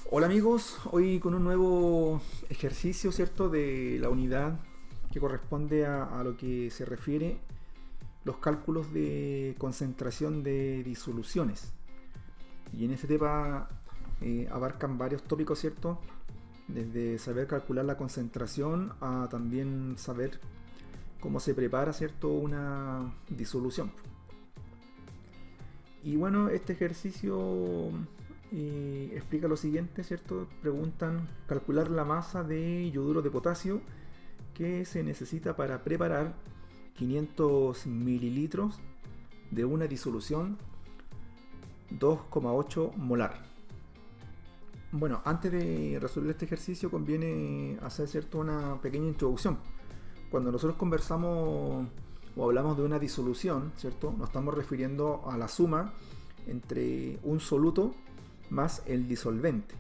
Hola amigos, hoy con un nuevo ejercicio, ¿cierto? De la unidad que corresponde a lo que se refiere los cálculos de concentración de disoluciones. Y en este tema abarcan varios tópicos, ¿cierto? Desde saber calcular la concentración a también saber cómo se prepara, ¿cierto? Una disolución. Y bueno, este ejercicio explica lo siguiente, ¿cierto? Preguntan calcular la masa de yoduro de potasio que se necesita para preparar 500 mililitros de una disolución 2,8 molar. Bueno, antes de resolver este ejercicio conviene hacer, ¿cierto?, una pequeña introducción. Cuando nosotros conversamos o hablamos de una disolución, ¿cierto?, nos estamos refiriendo a la suma entre un soluto más el disolvente,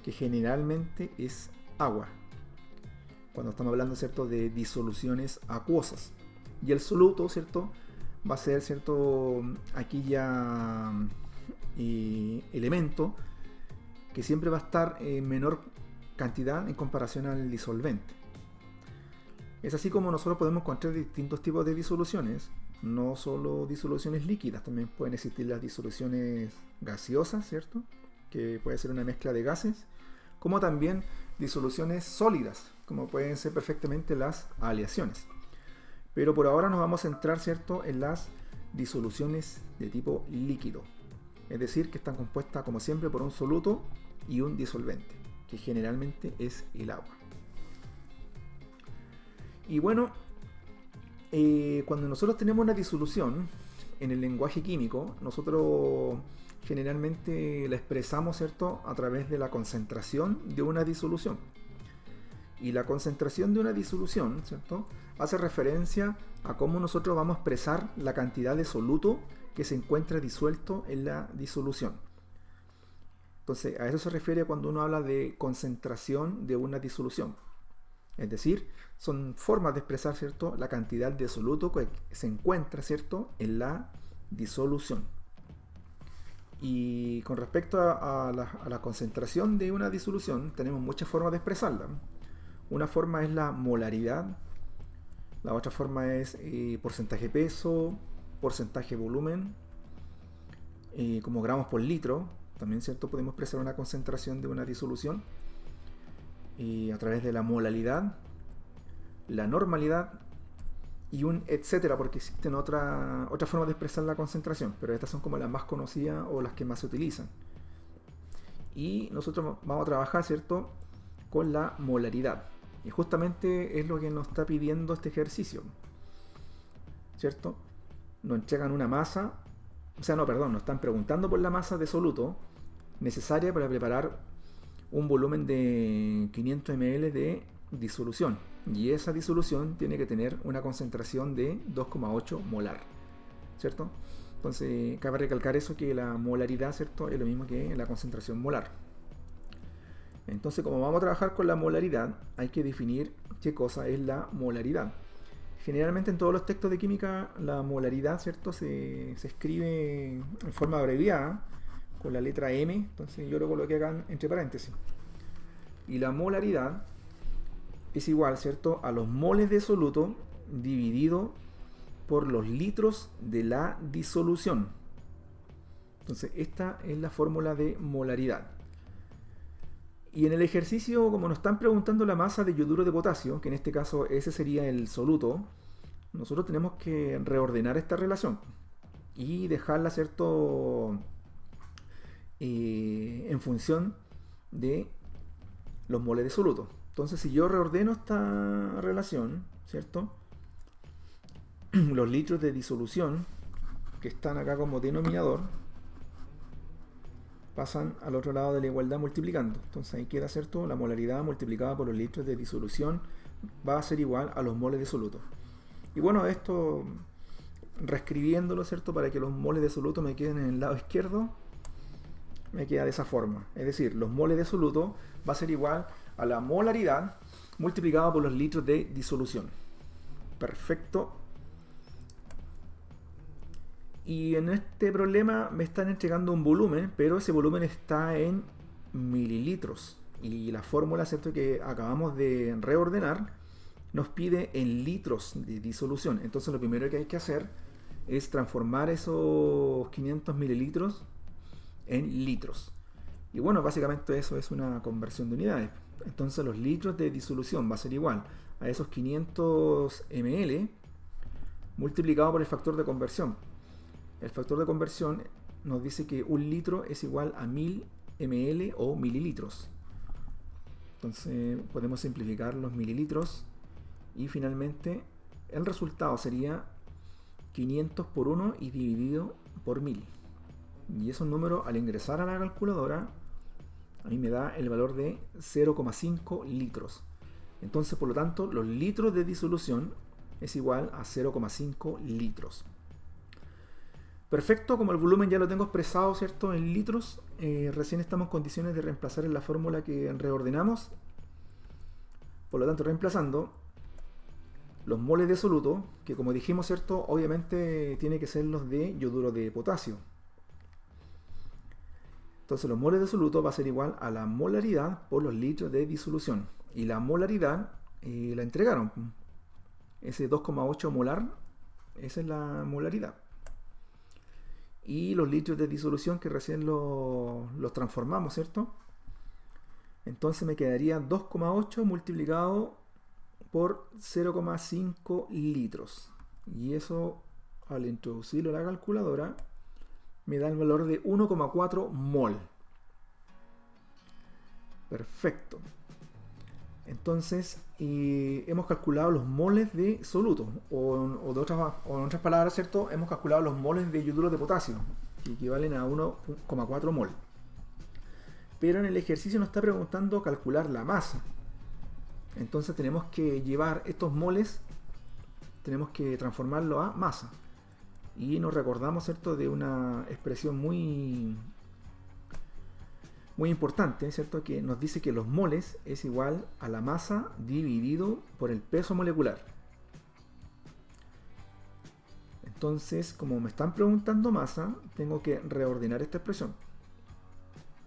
que generalmente es agua. Cuando estamos hablando, ¿cierto?, de disoluciones acuosas. Y el soluto, ¿cierto?, va a ser, ¿cierto?, aquí ya elemento que siempre va a estar en menor cantidad en comparación al disolvente. Es así como nosotros podemos encontrar distintos tipos de disoluciones, no solo disoluciones líquidas, también pueden existir las disoluciones gaseosas, ¿cierto? Que puede ser una mezcla de gases, como también disoluciones sólidas, como pueden ser perfectamente las aleaciones. Pero por ahora nos vamos a centrar, ¿cierto?, en las disoluciones de tipo líquido, es decir, que están compuestas como siempre por un soluto y un disolvente, que generalmente es el agua. Y bueno, cuando nosotros tenemos una disolución en el lenguaje químico, nosotros generalmente la expresamos, ¿cierto?, a través de la concentración de una disolución. Y la concentración de una disolución, ¿cierto?, hace referencia a cómo nosotros vamos a expresar la cantidad de soluto que se encuentra disuelto en la disolución. Entonces, a eso se refiere cuando uno habla de concentración de una disolución. Es decir, son formas de expresar, ¿cierto?, la cantidad de soluto que se encuentra, ¿cierto?, en la disolución. Y con respecto a la concentración de una disolución, tenemos muchas formas de expresarla. Una forma es la molaridad, la otra forma es porcentaje peso, porcentaje volumen, como gramos por litro. También, ¿cierto?, podemos expresar una concentración de una disolución a través de la molaridad, la normalidad y un etcétera, porque existen otra forma de expresar la concentración, pero estas son como las más conocidas o las que más se utilizan. Y nosotros vamos a trabajar, ¿cierto?, con la molaridad. Y justamente es lo que nos está pidiendo este ejercicio, ¿cierto? Nos entregan una masa, nos están preguntando por la masa de soluto necesaria para preparar un volumen de 500 ml de disolución. Y esa disolución tiene que tener una concentración de 2,8 molar, ¿cierto? Entonces, cabe recalcar eso, que la molaridad, ¿cierto?, es lo mismo que la concentración molar. Entonces, como vamos a trabajar con la molaridad, hay que definir qué cosa es la molaridad. Generalmente en todos los textos de química la molaridad, ¿cierto?, se escribe en forma abreviada con la letra M, entonces yo lo coloqué acá entre paréntesis. Y la molaridad es igual, ¿cierto?, a los moles de soluto dividido por los litros de la disolución. Entonces esta es la fórmula de molaridad. Y en el ejercicio, como nos están preguntando la masa de yoduro de potasio, que en este caso ese sería el soluto, nosotros tenemos que reordenar esta relación y dejarla, ¿cierto?, en función de los moles de soluto. Entonces, si yo reordeno esta relación, ¿cierto?, los litros de disolución que están acá como denominador pasan al otro lado de la igualdad multiplicando. Entonces ahí queda, ¿cierto?, la molaridad multiplicada por los litros de disolución va a ser igual a los moles de soluto. Y bueno, esto reescribiéndolo, ¿cierto?, para que los moles de soluto me queden en el lado izquierdo, me queda de esa forma. Es decir, los moles de soluto va a ser igual a la molaridad multiplicada por los litros de disolución. Perfecto. Y en este problema me están entregando un volumen, pero ese volumen está en mililitros. Y la fórmula, ¿cierto?, que acabamos de reordenar nos pide en litros de disolución. Entonces lo primero que hay que hacer es transformar esos 500 mililitros en litros. Y bueno, básicamente eso es una conversión de unidades. Entonces los litros de disolución va a ser igual a esos 500 ml multiplicado por el factor de conversión. El factor de conversión nos dice que un litro es igual a 1000 ml o mililitros. Entonces podemos simplificar los mililitros y finalmente el resultado sería 500 por 1 y dividido por 1000. Y esos números al ingresar a la calculadora a mí me da el valor de 0,5 litros. Entonces, por lo tanto, los litros de disolución es igual a 0,5 litros. Perfecto, como el volumen ya lo tengo expresado, ¿cierto?, en litros, recién estamos en condiciones de reemplazar en la fórmula que reordenamos. Por lo tanto, reemplazando los moles de soluto, que como dijimos, ¿cierto?, obviamente tiene que ser los de yoduro de potasio. Entonces los moles de soluto va a ser igual a la molaridad por los litros de disolución. Y la molaridad la entregaron. Ese 2,8 molar, esa es la molaridad. Y los litros de disolución que recién los transformamos, ¿cierto? Entonces me quedaría 2,8 multiplicado por 0,5 litros. Y eso, al introducirlo a la calculadora, me da el valor de 1,4 mol. Perfecto. Entonces hemos calculado los moles de soluto, o en otras palabras, ¿cierto?, hemos calculado los moles de yoduro de potasio, que equivalen a 1,4 mol. Pero en el ejercicio nos está preguntando calcular la masa. Entonces tenemos que llevar estos moles, tenemos que transformarlo a masa. Y nos recordamos, ¿cierto?, de una expresión muy importante, ¿cierto?, que nos dice que los moles es igual a la masa dividido por el peso molecular. Entonces, como me están preguntando masa, tengo que reordenar esta expresión.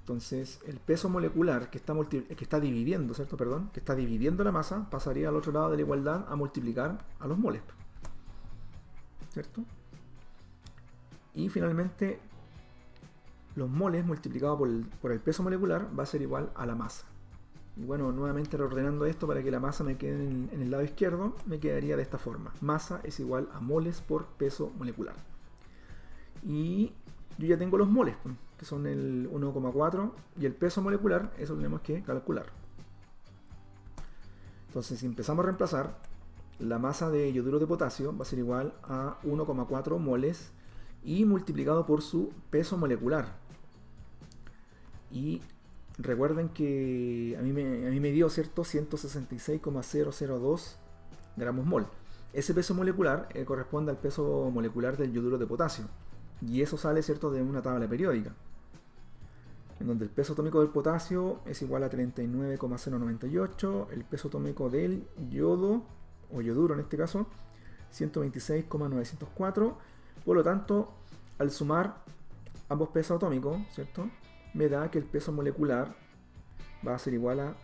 Entonces, el peso molecular que está dividiendo, ¿cierto?, perdón, que está dividiendo la masa, pasaría al otro lado de la igualdad a multiplicar a los moles, ¿cierto? Y finalmente, los moles multiplicados por el peso molecular va a ser igual a la masa. Y bueno, nuevamente reordenando esto para que la masa me quede en el lado izquierdo, me quedaría de esta forma. Masa es igual a moles por peso molecular. Y yo ya tengo los moles, que son el 1,4, y el peso molecular, eso tenemos que calcular. Entonces, si empezamos a reemplazar, la masa de yoduro de potasio va a ser igual a 1,4 moles y multiplicado por su peso molecular. Y recuerden que a mí me dio, ¿cierto?, 166,002 gramos mol. Ese peso molecular corresponde al peso molecular del yoduro de potasio. Y eso sale, ¿cierto?, de una tabla periódica, en donde el peso atómico del potasio es igual a 39,098, el peso atómico del yodo, o yoduro en este caso, 126,904. Por lo tanto, al sumar ambos pesos atómicos, ¿cierto?, me da que el peso molecular va a ser igual a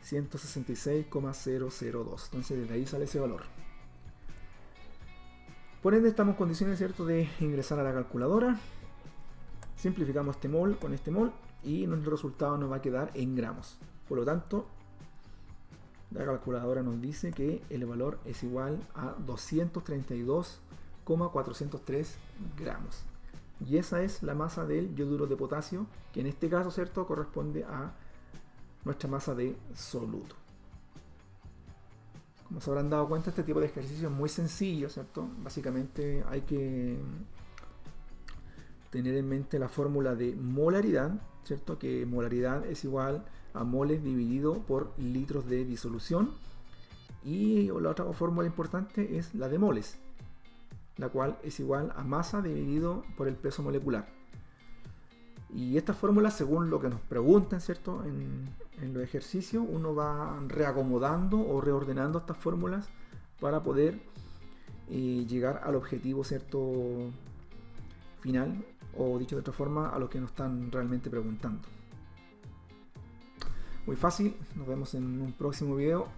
166,002. Entonces desde ahí sale ese valor. Por ende estamos en condiciones, ¿cierto?, de ingresar a la calculadora. Simplificamos este mol con este mol y nuestro resultado nos va a quedar en gramos. Por lo tanto, la calculadora nos dice que el valor es igual a 232,403 gramos. Y esa es la masa del yoduro de potasio, que en este caso, ¿cierto?, corresponde a nuestra masa de soluto. Como se habrán dado cuenta, este tipo de ejercicio es muy sencillo, ¿cierto? Básicamente hay que tener en mente la fórmula de molaridad, ¿cierto?, que molaridad es igual a moles dividido por litros de disolución. Y la otra fórmula importante es la de moles, la cual es igual a masa dividido por el peso molecular. Y estas fórmulas, según lo que nos preguntan, ¿cierto?, en los ejercicios, uno va reacomodando o reordenando estas fórmulas para poder llegar al objetivo, ¿cierto?, final, o dicho de otra forma, a lo que nos están realmente preguntando. Muy fácil. Nos vemos en un próximo video.